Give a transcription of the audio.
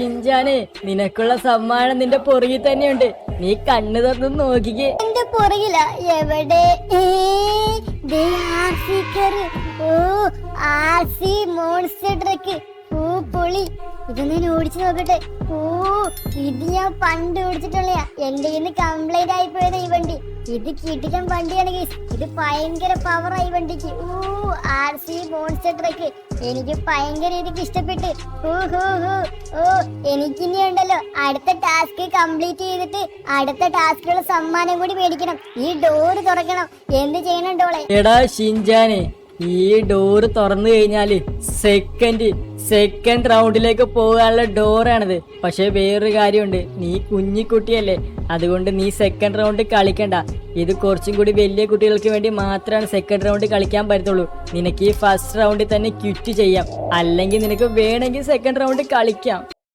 ഷിൻചാനെ നിനക്കുള്ള സമ്മാനം നിന്റെ പുറകിൽ തന്നെയുണ്ട്. നീ കണ്ണു തുറന്ന് നോക്കിക്കേ. എന്റെ പുറകില എവിടെ? ഓ ആർസി മോൺസ്റ്റർ ട്രക്ക്. ഓ പൊളി, ഇത് ഞാൻ ഓടിച്ചു നോക്കട്ടെ. ഓ ഇത് ഞാൻ പണ്ട് ഓടിച്ചിട്ടുള്ള എന്റെ ഇന്ന് കംപ്ലൈന്റ് ആയി പോയത് ഈ വണ്ടി. ഇത് കിട്ടിക്കാൻ വണ്ടിയാണ് ഗയ്സ്. ഇത് ഭയങ്കര പവറായി വണ്ടിക്ക്. ഓ ആർസി മോൺസ്റ്റർ ട്രക്ക് എനിക്ക് ഭയങ്കര രീതിക്ക് ഇഷ്ടപ്പെട്ട്. ഓ എനിക്കിനി ഉണ്ടല്ലോ അടുത്ത ടാസ്ക് കംപ്ലീറ്റ് ചെയ്തിട്ട് അടുത്ത ടാസ്കുള്ള സമ്മാനം കൂടി മേടിക്കണം. ഈ ഡോറ് തുറക്കണം. എന്ത് ചെയ്യണം ഡോളെ? എടാ ഷിൻചാനെ, ഈ ഡോറ് തുറന്നു കഴിഞ്ഞാല് സെക്കൻഡ് റൗണ്ടിലേക്ക് പോകാനുള്ള ഡോറാണിത്. പക്ഷെ വേറൊരു കാര്യമുണ്ട്, നീ കുഞ്ഞിക്കുട്ടിയല്ലേ, അതുകൊണ്ട് നീ സെക്കൻഡ് റൗണ്ട് കളിക്കണ്ട. ഇത് കുറച്ചും കൂടി വലിയ കുട്ടികൾക്ക് വേണ്ടി മാത്രമാണ് സെക്കൻഡ് റൗണ്ട് കളിക്കാൻ പറ്റത്തുള്ളൂ. നിനക്ക് ഈ ഫസ്റ്റ് റൗണ്ടിൽ തന്നെ ക്വിറ്റ് ചെയ്യാം, അല്ലെങ്കിൽ നിനക്ക് വേണമെങ്കിൽ സെക്കൻഡ് റൗണ്ട് കളിക്കാം.